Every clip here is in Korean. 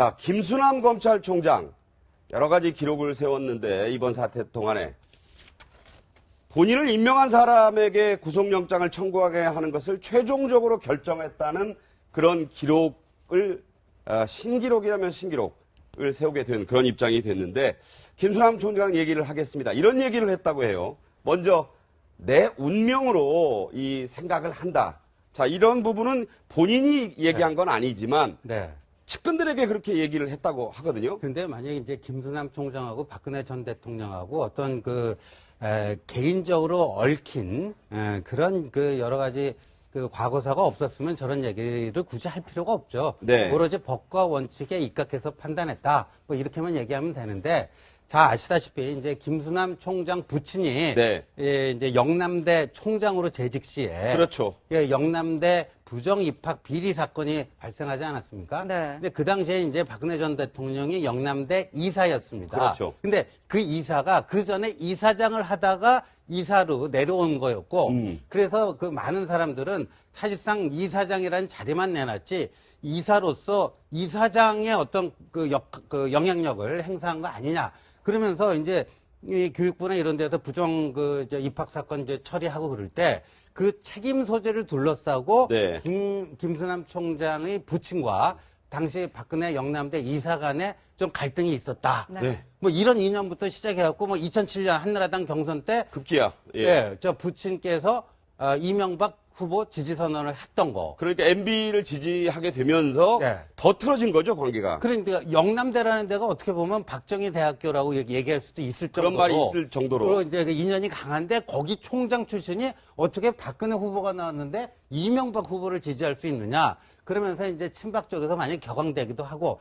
자, 김수남 검찰총장 여러 가지 기록을 세웠는데 이번 사태 동안에 본인을 임명한 사람에게 구속영장을 청구하게 하는 것을 최종적으로 결정했다는 그런 기록을 신기록이라면 신기록을 세우게 된 그런 입장이 됐는데 김수남 총장 얘기를 하겠습니다. 이런 얘기를 했다고 해요. 먼저 내 운명으로 이 생각을 한다. 자, 이런 부분은 본인이 얘기한 건 아니지만 측근들에게 그렇게 얘기를 했다고 하거든요. 그런데 만약에 이제 김수남 총장하고 박근혜 전 대통령하고 어떤 개인적으로 얽힌 그런 여러 가지 과거사가 없었으면 저런 얘기를 굳이 할 필요가 없죠. 네. 오로지 법과 원칙에 입각해서 판단했다. 뭐 이렇게만 얘기하면 되는데, 자, 아시다시피 이제 김수남 총장 부친이 이제 영남대 총장으로 재직 시에 그렇죠. 영남대 부정 입학 비리 사건이 발생하지 않았습니까? 네. 근데 그 당시에 이제 박근혜 전 대통령이 영남대 이사였습니다. 그렇죠. 근데 그 이사가 그 전에 이사장을 하다가 이사로 내려온 거였고, 그래서 그 많은 사람들은 사실상 이사장이라는 자리만 내놨지, 이사로서 이사장의 어떤 영향력을 행사한 거 아니냐. 그러면서 이제 이 교육부나 이런 데서 부정 입학 사건 이제 처리하고 그럴 때 그 책임 소재를 둘러싸고 김수남 총장의 부친과 당시 박근혜 영남대 이사 간에 좀 갈등이 있었다. 뭐 이런 이념부터 시작해갖고 뭐 2007년 한나라당 경선 때 급기야. 저 부친께서 이명박 후보 지지 선언을 했던 거. 그러니까 MB를 지지하게 되면서 더 틀어진 거죠, 관계가. 그러니까 영남대라는 데가 어떻게 보면 박정희 대학교라고 얘기할 수도 있을 정도로. 그런 말이 있을 정도로. 그리고 이제 인연이 강한데 거기 총장 출신이 어떻게 박근혜 후보가 나왔는데 이명박 후보를 지지할 수 있느냐. 그러면서 이제 친박 쪽에서 많이 격앙되기도 하고.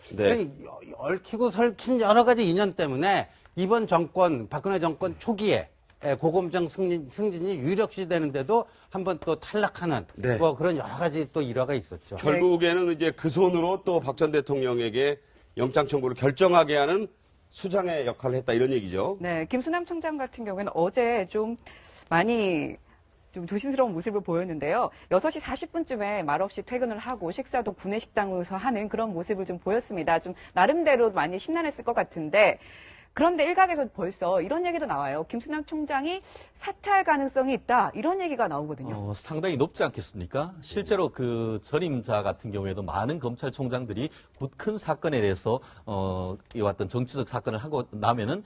얽히고 설킨 여러 가지 인연 때문에 이번 정권, 박근혜 정권 초기에 고검장 승진이 유력시 되는데도 한번 또 탈락하는 뭐 그런 여러 가지 또 일화가 있었죠. 결국에는 이제 그 손으로 또 박 전 대통령에게 영장 청구를 결정하게 하는 수장의 역할을 했다 이런 얘기죠. 네, 김수남 총장 같은 경우에는 어제 좀 많이 좀 조심스러운 모습을 보였는데요. 6시 40분쯤에 말없이 퇴근을 하고 식사도 구내식당에서 하는 그런 모습을 좀 보였습니다. 좀 나름대로 많이 심란했을 것 같은데 그런데 일각에서 벌써 이런 얘기도 나와요. 김수남 총장이 사퇴할 가능성이 있다. 이런 얘기가 나오거든요. 상당히 높지 않겠습니까? 실제로 그 전임자 같은 경우에도 많은 검찰총장들이 큰 사건에 대해서 이 어떤 정치적 사건을 하고 나면은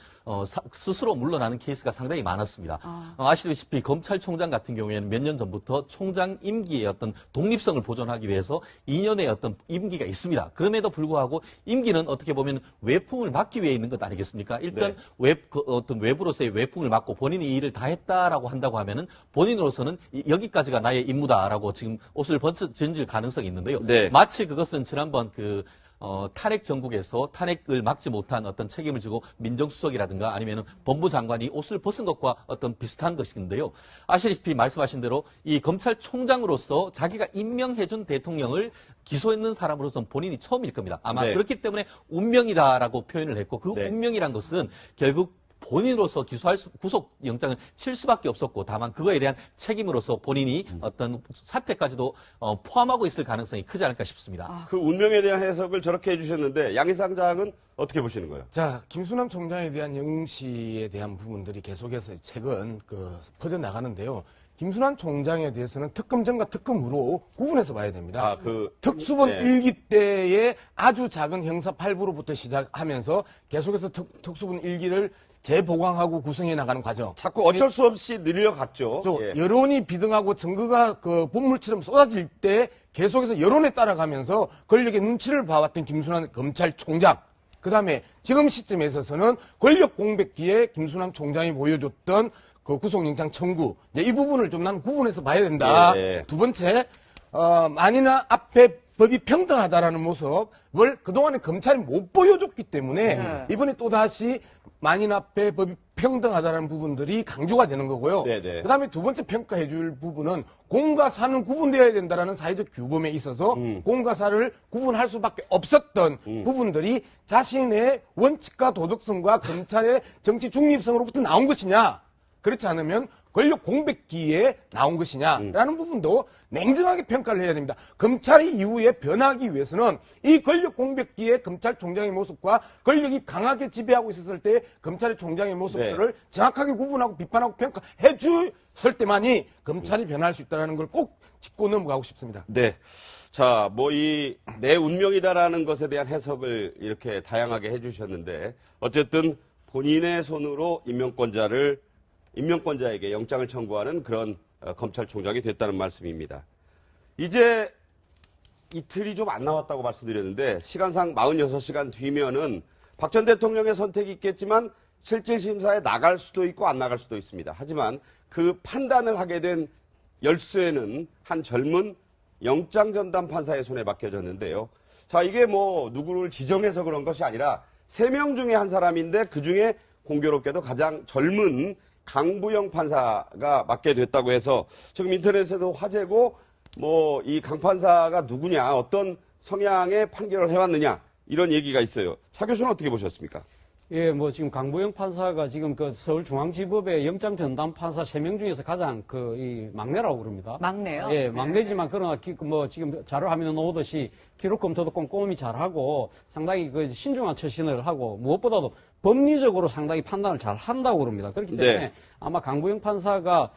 스스로 물러나는 케이스가 상당히 많았습니다. 아시다시피 검찰총장 같은 경우에는 몇 년 전부터 총장 임기의 어떤 독립성을 보존하기 위해서 2년의 어떤 임기가 있습니다. 그럼에도 불구하고 임기는 어떻게 보면 외풍을 막기 위해 있는 것 아니겠습니까? 일단 어떤 외부로서의 외풍을 막고 본인이 이 일을 다 했다라고 한다고 하면은 본인으로서는 여기까지가 나의 임무다라고 지금 옷을 벗어질 가능성이 있는데요. 마치 그것은 지난번 탄핵 정국에서 탄핵을 막지 못한 어떤 책임을 지고 민정수석이라든가 아니면 법무장관이 옷을 벗은 것과 어떤 비슷한 것인데요. 아시다시피 말씀하신 대로 이 검찰총장으로서 자기가 임명해준 대통령을 기소했는 사람으로서는 본인이 처음일 겁니다. 아마 그렇기 때문에 운명이다라고 표현을 했고 그 운명이란 것은 결국 본인으로서 구속영장을 칠 수밖에 없었고 다만 그거에 대한 책임으로서 본인이 어떤 사태까지도 포함하고 있을 가능성이 크지 않을까 싶습니다. 그 운명에 대한 해석을 저렇게 해주셨는데 양희상 장은 어떻게 보시는 거예요? 자, 김수남 총장에 대한 영시에 대한 부분들이 계속해서 최근 퍼져나가는데요. 김수남 총장에 대해서는 특검전과 특검으로 구분해서 봐야 됩니다. 특수본 1기 때의 아주 작은 형사 8부로부터 시작하면서 계속해서 특수본 1기를 재보강하고 구성해 나가는 과정. 자꾸 어쩔 수 없이 늘려갔죠. 여론이 비등하고 증거가 본물처럼 쏟아질 때 계속해서 여론에 따라가면서 권력의 눈치를 봐왔던 김수남 검찰총장. 그 다음에 지금 시점에 있어서는 권력 공백기에 김수남 총장이 보여줬던 구속영장 청구. 이 부분을 좀 나는 구분해서 봐야 된다. 두 번째, 만이나 앞에 법이 평등하다라는 모습을 그동안에 검찰이 못 보여줬기 때문에 이번에 또다시 만인 앞에 법이 평등하다는 부분들이 강조가 되는 거고요. 그 다음에 두 번째 평가해 줄 부분은 공과 사는 구분되어야 된다는 사회적 규범에 있어서 공과 사를 구분할 수밖에 없었던 부분들이 자신의 원칙과 도덕성과 검찰의 정치 중립성으로부터 나온 것이냐. 그렇지 않으면 권력 공백기에 나온 것이냐라는 부분도 냉정하게 평가를 해야 됩니다. 검찰이 이후에 변하기 위해서는 이 권력 공백기에 검찰총장의 모습과 권력이 강하게 지배하고 있었을 때 검찰의 총장의 모습들을 정확하게 구분하고 비판하고 평가해 줬을 때만이 검찰이 변할 수 있다는 걸 꼭 짚고 넘어가고 싶습니다. 네. 자, 뭐 이 내 운명이다라는 것에 대한 해석을 이렇게 다양하게 해주셨는데 어쨌든 본인의 손으로 임명권자에게 영장을 청구하는 그런 검찰총장이 됐다는 말씀입니다. 이제 이틀이 좀 안 남았다고 말씀드렸는데 시간상 46시간 뒤면은 박 전 대통령의 선택이 있겠지만 실질 심사에 나갈 수도 있고 안 나갈 수도 있습니다. 하지만 그 판단을 하게 된 열쇠는 한 젊은 영장 전담 판사의 손에 맡겨졌는데요. 자, 이게 뭐 누구를 지정해서 그런 것이 아니라 3명 중에 한 사람인데 그중에 공교롭게도 가장 젊은 강부영 판사가 맡게 됐다고 해서 지금 인터넷에도 화제고 뭐 이 강 판사가 누구냐, 어떤 성향의 판결을 해왔느냐 이런 얘기가 있어요. 차 교수는 어떻게 보셨습니까? 예, 뭐 지금 강부영 판사가 지금 그 서울중앙지법의 영장 전담 판사 3명 중에서 가장 이 막내라고 그럽니다. 막내요? 예, 막내지만 그러나 뭐 지금 자료 화면에 나오듯이 기록 검토도 꼼꼼히 잘하고 상당히 그 신중한 처신을 하고 무엇보다도 법리적으로 상당히 판단을 잘 한다고 그럽니다. 그렇기 때문에 네. 아마 강부영 판사가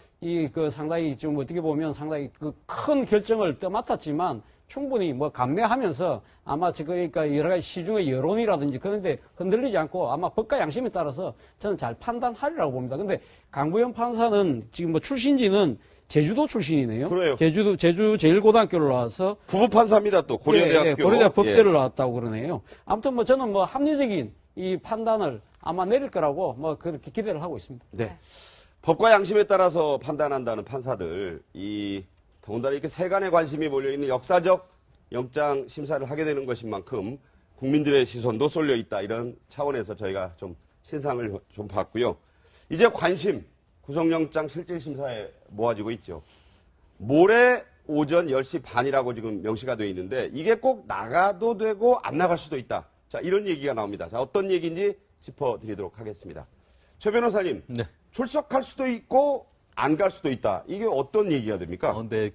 상당히 좀 어떻게 보면 상당히 그 큰 결정을 떠맡았지만 충분히 뭐 감내하면서 아마 그러니까 여러 가지 시중의 여론이라든지 그런데 흔들리지 않고 아마 법과 양심에 따라서 저는 잘 판단하리라고 봅니다. 근데 강부영 판사는 지금 뭐 출신지는 제주도 출신이네요. 그래요. 제주 제1고등학교를 나와서 부부 판사입니다. 또 고려대학교. 예, 고려대학 법대를 나왔다고 그러네요. 아무튼 뭐 저는 뭐 합리적인 이 판단을 아마 내릴 거라고 뭐 그렇게 기대를 하고 있습니다. 네. 법과 양심에 따라서 판단한다는 판사들, 더군다나 이렇게 세간의 관심이 몰려있는 역사적 영장 심사를 하게 되는 것인 만큼 국민들의 시선도 쏠려 있다. 이런 차원에서 저희가 좀 신상을 좀 봤고요. 이제 관심, 구속영장 실질심사에 모아지고 있죠. 모레 오전 10시 반이라고 지금 명시가 되어 있는데 이게 꼭 나가도 되고 안 나갈 수도 있다. 자, 이런 얘기가 나옵니다. 자, 어떤 얘기인지 짚어드리도록 하겠습니다. 최 변호사님, 네. 출석할 수도 있고 안 갈 수도 있다. 이게 어떤 얘기가 됩니까? 근데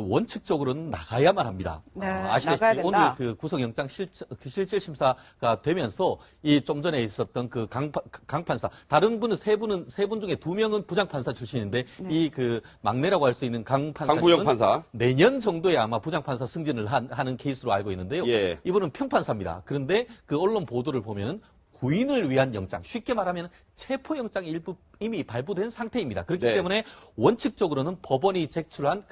원칙적으로는 나가야만 합니다. 네, 아시다시피 나가야 된다. 오늘 그 구속영장 실질 심사가 되면서 이 좀 전에 있었던 그 강 판사, 다른 분은 세 분 중에 2명은 부장판사 출신인데 이 그 막내라고 할 수 있는 강부영 판사. 내년 정도에 아마 부장판사 승진을 하는 케이스로 알고 있는데요. 예. 이분은 평판사입니다. 그런데 그 언론 보도를 보면은 구인을 위한 영장, 쉽게 말하면 체포영장이 일부 이미 발부된 상태입니다. 그렇기 네. 때문에 원칙적으로는 법원이 제출한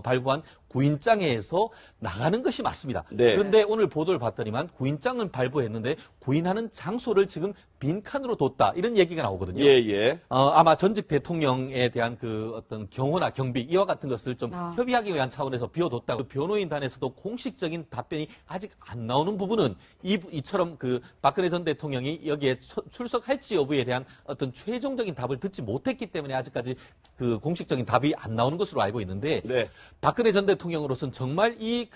발부한 구인장에서 나가는 것이 맞습니다. 네. 그런데 오늘 보도를 봤더니만 구인장은 발부했는데 구인하는 장소를 지금 빈칸으로 뒀다. 이런 얘기가 나오거든요. 예, 예. 아마 전직 대통령에 대한 그 어떤 경호나 경비 이와 같은 것을 좀 협의하기 위한 차원에서 비워뒀다고 변호인단에서도 공식적인 답변이 아직 안 나오는 부분은 이처럼 그 박근혜 전 대통령이 여기에 출석할지 여부에 대한 어떤 최종적인 답을 듣지 못했기 때문에 아직까지 그 공식적인 답이 안 나오는 것으로 알고 있는데 네. 박근혜 전 대통령으로서는 정말 이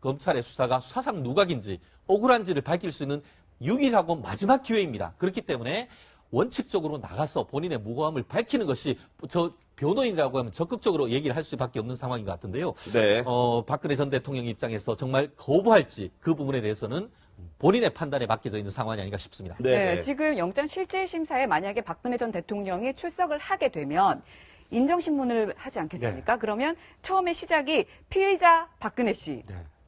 검찰의 수사가 사상 누각인지 억울한지를 밝힐 수 있는 유일하고 마지막 기회입니다. 그렇기 때문에 원칙적으로 나가서 본인의 무고함을 밝히는 것이 저 변호인이라고 하면 적극적으로 얘기를 할 수밖에 없는 상황인 것 같은데요. 네. 박근혜 전 대통령 입장에서 정말 거부할지 그 부분에 대해서는 본인의 판단에 맡겨져 있는 상황이 아닌가 싶습니다. 네, 지금 영장 실질 심사에 만약에 박근혜 전 대통령이 출석을 하게 되면 인정신문을 하지 않겠습니까? 그러면 처음에 시작이 피의자 박근혜 씨.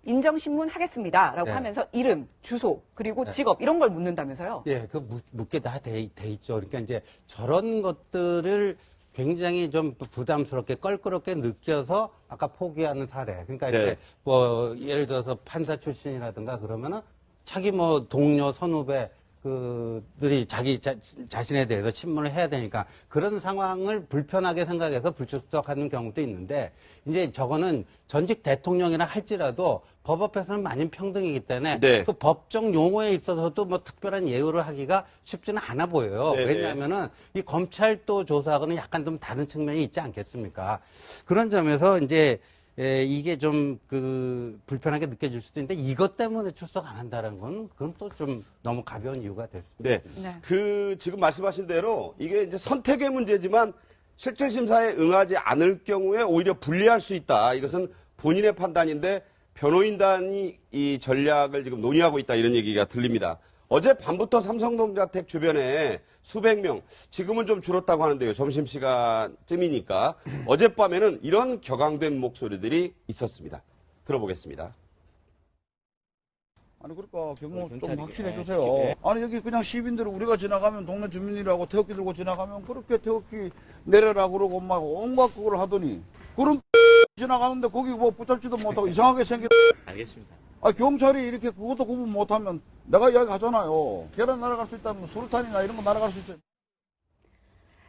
인정신문 하겠습니다라고 네. 하면서 이름, 주소, 그리고 직업 이런 걸 묻는다면서요? 예, 그 묻게 다 돼 있죠. 그러니까 이제 저런 것들을 굉장히 좀 부담스럽게 껄끄럽게 느껴서 아까 포기하는 사례. 그러니까 네. 이제 뭐 예를 들어서 판사 출신이라든가 그러면은 자기 뭐 동료 선후배 그들이 자기 자신에 대해서 신문을 해야 되니까 그런 상황을 불편하게 생각해서 불출석하는 경우도 있는데 이제 저거는 전직 대통령이라 할지라도 법 앞에서는 만인 평등이기 때문에 네. 그 법정 용어에 있어서도 뭐 특별한 예우를 하기가 쉽지는 않아 보여요. 네네. 왜냐하면은 이 검찰도 조사하고는 약간 좀 다른 측면이 있지 않겠습니까? 그런 점에서 이제 이게 좀 불편하게 느껴질 수도 있는데 이것 때문에 출석 안 한다는 건 그건 또 좀 너무 가벼운 이유가 될 수 있습니다. 네. 네. 지금 말씀하신 대로 이게 이제 선택의 문제지만 실질 심사에 응하지 않을 경우에 오히려 불리할 수 있다. 이것은 본인의 판단인데 변호인단이 이 전략을 지금 논의하고 있다. 이런 얘기가 들립니다. 어제 밤부터 삼성동자택 주변에 수백 명, 지금은 좀 줄었다고 하는데요. 점심시간쯤이니까. 어젯밤에는 이런 격앙된 목소리들이 있었습니다. 들어보겠습니다. 아니 그러니까 경고 좀 확실해 주세요. 아니 여기 그냥 시민들 우리가 지나가면 동네 주민이라고 태극기 들고 지나가면 그렇게 태극기 내려라 그러고 막 온갖 그걸 하더니 그런 지나가는데 거기 뭐 붙잡지도 못하고 이상하게 생겼. 알겠습니다. 아 경찰이 이렇게 그것도 구분 못하면 내가 이야기하잖아요. 계란 날아갈 수 있다면 수류탄이나 이런 거 날아갈 수 있어요.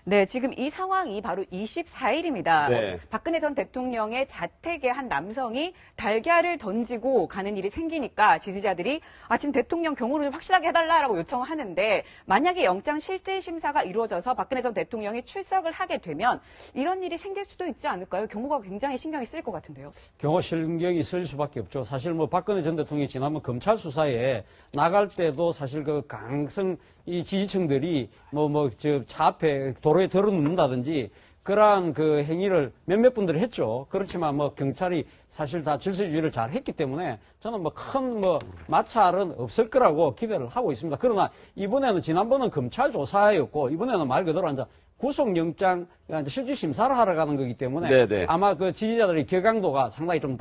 네, 지금 이 상황이 바로 24일입니다. 네. 박근혜 전 대통령의 자택에 한 남성이 달걀을 던지고 가는 일이 생기니까 지지자들이 지금 대통령 경호를 좀 확실하게 해달라고 요청을 하는데 만약에 영장 실질 심사가 이루어져서 박근혜 전 대통령이 출석을 하게 되면 이런 일이 생길 수도 있지 않을까요? 경호가 굉장히 신경이 쓰일 것 같은데요. 경호 신경이 쓸 수밖에 없죠. 사실 뭐 박근혜 전 대통령이 지난번 검찰 수사에 나갈 때도 사실 그 강성 이 지지층들이 차 앞에 도로에 들어눕는다든지 그러한 그 행위를 몇몇 분들이 했죠. 그렇지만 뭐 경찰이 사실 다 질서유지를 잘 했기 때문에 저는 큰 마찰은 없을 거라고 기대를 하고 있습니다. 그러나 이번에는 지난번은 검찰 조사였고 이번에는 말 그대로 이제 구속영장 실질 심사를 하러 가는 거기 때문에 네네. 아마 그 지지자들의 격앙도가 상당히 좀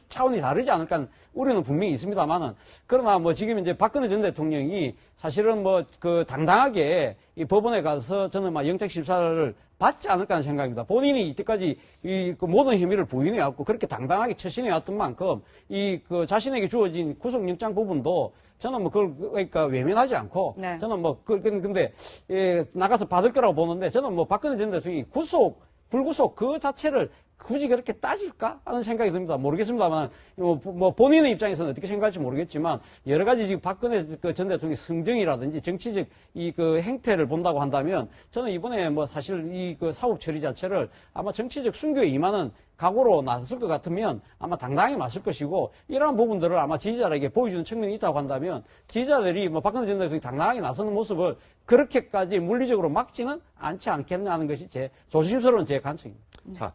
차원이 다르지 않을까 하는 우려는 분명히 있습니다만은 그러나 지금 이제 박근혜 전 대통령이 사실은 당당하게 이 법원에 가서 저는 영장 심사를 받지 않을까 하는 생각입니다. 본인이 이때까지 모든 혐의를 부인해 왔고 그렇게 당당하게 처신해 왔던 만큼 자신에게 주어진 구속영장 부분도 저는 그러니까 외면하지 않고 네. 저는 근데 나가서 받을 거라고 보는데 저는 박근혜 전 대통령이 불구속 그 자체를 굳이 그렇게 따질까 하는 생각이 듭니다. 모르겠습니다만 본인의 입장에서는 어떻게 생각할지 모르겠지만 여러 가지 지금 박근혜 전 대통령의 성정이라든지 정치적 행태를 본다고 한다면 저는 이번에 사실 사법 처리 자체를 아마 정치적 순교에 임하는 각오로 나섰을 것 같으면 아마 당당히 맞을 것이고 이러한 부분들을 아마 지지자에게 보여주는 측면이 있다고 한다면 지지자들이 박근혜 전 대통령이 당당하게 나서는 모습을 그렇게까지 물리적으로 막지는 않지 않겠나 하는 것이 조심스러운 제 관측입니다. 자,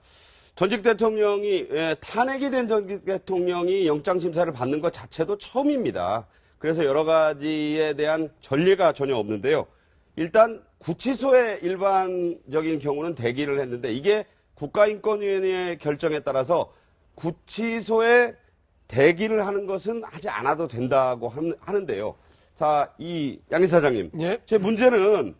전직 대통령이 탄핵이 된 전직 대통령이 영장 심사를 받는 것 자체도 처음입니다. 그래서 여러 가지에 대한 전례가 전혀 없는데요. 일단 구치소의 일반적인 경우는 대기를 했는데 이게 국가인권위원회의 결정에 따라서 구치소에 대기를 하는 것은 하지 않아도 된다고 하는데요. 자, 양 이사장님, 예. 제 문제는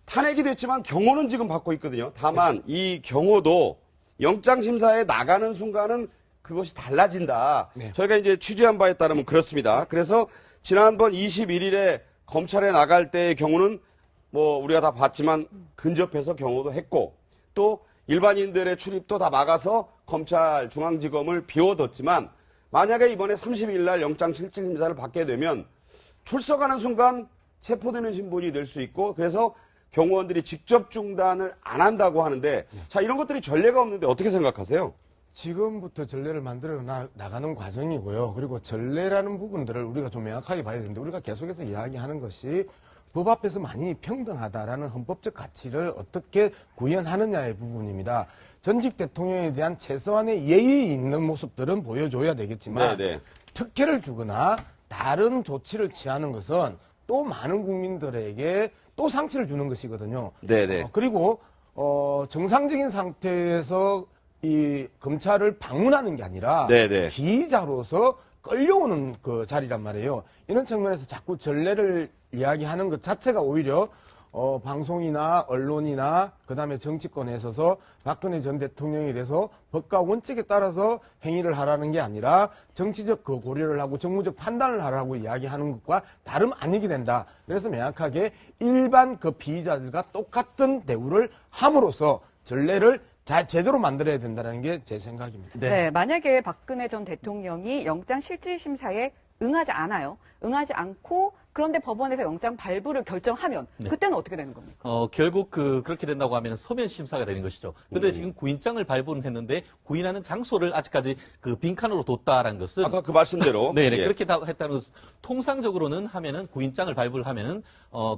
탄핵이 됐지만 경호는 지금 받고 있거든요. 다만 이 경호도 영장 심사에 나가는 순간은 그것이 달라진다. 네. 저희가 이제 취재한 바에 따르면 그렇습니다. 그래서 지난번 21일에 검찰에 나갈 때의 경우는 우리가 다 봤지만 근접해서 경호도 했고 또 일반인들의 출입도 다 막아서 검찰 중앙지검을 비워뒀지만 만약에 이번에 30일 날 영장 실질 심사를 받게 되면 출석하는 순간 체포되는 신분이 될 수 있고 그래서 경호원들이 직접 중단을 안 한다고 하는데 자 이런 것들이 전례가 없는데 어떻게 생각하세요? 지금부터 전례를 만들어 나가는 과정이고요. 그리고 전례라는 부분들을 우리가 좀 명확하게 봐야 되는데 우리가 계속해서 이야기하는 것이 법 앞에서 많이 평등하다라는 헌법적 가치를 어떻게 구현하느냐의 부분입니다. 전직 대통령에 대한 최소한의 예의 있는 모습들은 보여줘야 되겠지만 네네. 특혜를 주거나 다른 조치를 취하는 것은 또 많은 국민들에게 또 상처를 주는 것이거든요. 네네. 그리고 정상적인 상태에서 이 검찰을 방문하는 게 아니라 네네. 피의자로서 끌려오는 그 자리란 말이에요. 이런 측면에서 자꾸 전례를 이야기하는 것 자체가 오히려 방송이나 언론이나 그다음에 정치권에 있어서 박근혜 전 대통령에 대해서 법과 원칙에 따라서 행위를 하라는 게 아니라 정치적 고려를 하고 정무적 판단을 하라고 이야기하는 것과 다름 아니게 된다. 그래서 명확하게 일반 그 피의자들과 똑같은 대우를 함으로써 전례를 제대로 만들어야 된다는 게 제 생각입니다. 네, 만약에 박근혜 전 대통령이 영장 실질 심사에 응하지 않아요. 응하지 않고 그런데 법원에서 영장 발부를 결정하면 네. 그때는 어떻게 되는 겁니까? 결국 그렇게 된다고 하면 서면 심사가 되는 것이죠. 근데 지금 구인장을 발부는 했는데 구인하는 장소를 아직까지 그 빈칸으로 뒀다라는 것은 아까 그 말씀대로. 네네 예. 그렇게 했다는 것은 통상적으로는 하면은 구인장을 발부를 하면은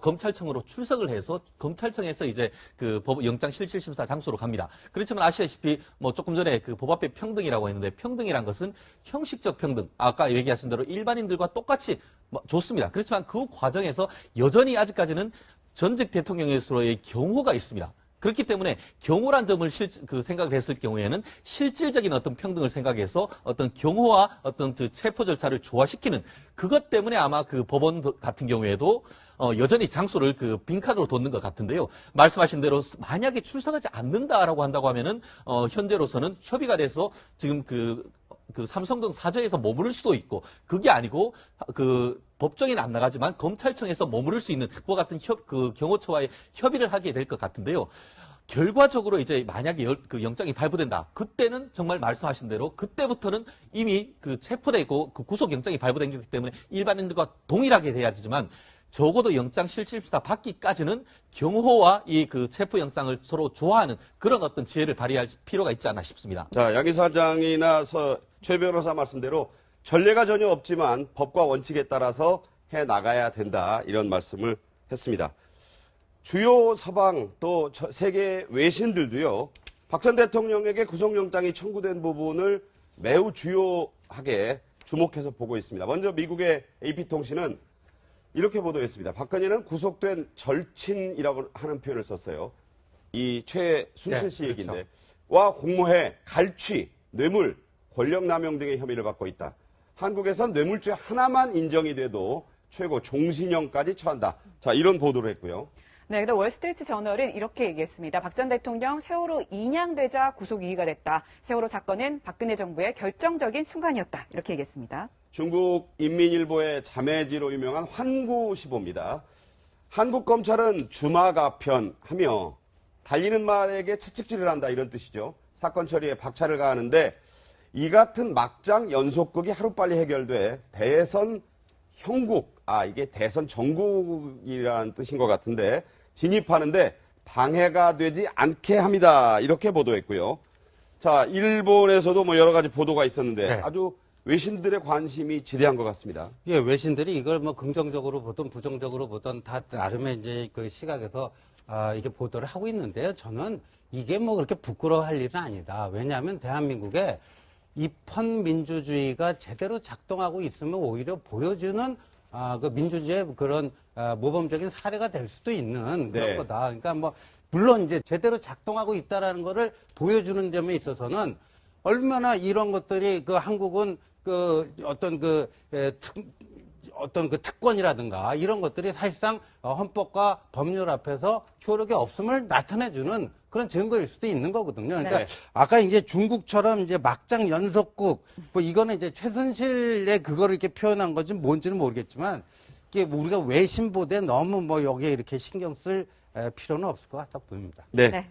검찰청으로 출석을 해서 검찰청에서 이제 그 영장 실질 심사 장소로 갑니다. 그렇지만 아시다시피 뭐 조금 전에 그 법 앞에 평등이라고 했는데 평등이란 것은 형식적 평등 아까 얘기하신 대로 일반인들과 똑같이 좋습니다. 그렇지만 그 과정에서 여전히 아직까지는 전직 대통령으로서의 경호가 있습니다. 그렇기 때문에 경호란 점을 생각을 했을 경우에는 실질적인 어떤 평등을 생각해서 어떤 경호와 어떤 그 체포 절차를 조화시키는 그것 때문에 아마 그 법원 같은 경우에도 여전히 장소를 그 빈칸으로 뒀는 것 같은데요. 말씀하신 대로 만약에 출석하지 않는다라고 한다고 하면은 현재로서는 협의가 돼서 지금 그 삼성동 사저에서 머무를 수도 있고 그게 아니고 그 법정에는 안 나가지만 검찰청에서 머무를 수 있는 그와 같은 경호처와의 협의를 하게 될 것 같은데요. 결과적으로 이제 만약에 그 영장이 발부된다. 그때는 정말 말씀하신 대로 그때부터는 이미 그 체포돼 있고 그 구속 영장이 발부된 거기 때문에 일반인들과 동일하게 돼야 되지만 적어도 영장 실질심사 받기까지는 경호와 이 그 체포 영장을 서로 조화하는 그런 어떤 지혜를 발휘할 필요가 있지 않나 싶습니다. 자, 양 이사장이나 최 변호사 말씀대로 전례가 전혀 없지만 법과 원칙에 따라서 해 나가야 된다. 이런 말씀을 했습니다. 주요 서방 또 세계 외신들도요. 박 전 대통령에게 구속영장이 청구된 부분을 매우 주요하게 주목해서 보고 있습니다. 먼저 미국의 AP통신은 이렇게 보도했습니다. 박근혜는 구속된 절친이라고 하는 표현을 썼어요. 이 최순실 씨 얘기인데 그렇죠. 와 공모해, 갈취, 뇌물, 권력남용 등의 혐의를 받고 있다. 한국에선 뇌물죄 하나만 인정이 돼도 최고 종신형까지 처한다. 자, 이런 보도를 했고요. 네, 근데 월스트리트 저널은 이렇게 얘기했습니다. 박 전 대통령 세월호 인양되자 구속 이유가 됐다. 세월호 사건은 박근혜 정부의 결정적인 순간이었다. 이렇게 얘기했습니다. 중국 인민일보의 자매지로 유명한 환구시보입니다. 한국 검찰은 주마가편하며 달리는 말에게 채찍질을 한다 이런 뜻이죠. 사건 처리에 박차를 가하는데 이 같은 막장 연속극이 하루빨리 해결돼 대선 형국, 이게 대선 정국이라는 뜻인 것 같은데 진입하는데 방해가 되지 않게 합니다. 이렇게 보도했고요. 자, 일본에서도 뭐 여러 가지 보도가 있었는데 네. 아주 외신들의 관심이 지대한 것 같습니다. 예, 외신들이 이걸 뭐 긍정적으로 보든 부정적으로 보든 다 나름의 이제 그 시각에서 이게 보도를 하고 있는데요. 저는 이게 뭐 그렇게 부끄러워할 일은 아니다. 왜냐하면 대한민국에 입헌 민주주의가 제대로 작동하고 있으면 오히려 보여주는 그 민주주의의 그런 모범적인 사례가 될 수도 있는 그런 네. 거다. 그러니까 뭐 물론 이제 제대로 작동하고 있다라는 거를 보여주는 점에 있어서는 얼마나 이런 것들이 그 한국은 그 어떤 어떤 그 특권이라든가 이런 것들이 사실상 헌법과 법률 앞에서 효력이 없음을 나타내주는 그런 증거일 수도 있는 거거든요. 그러니까 네. 아까 이제 중국처럼 이제 막장 연속국 뭐 이거는 이제 최순실의 그거를 이렇게 표현한 건지 뭔지는 모르겠지만 이게 우리가 외신 보도에 너무 뭐 여기에 이렇게 신경 쓸 필요는 없을 것 같다 보입니다. 네. 네.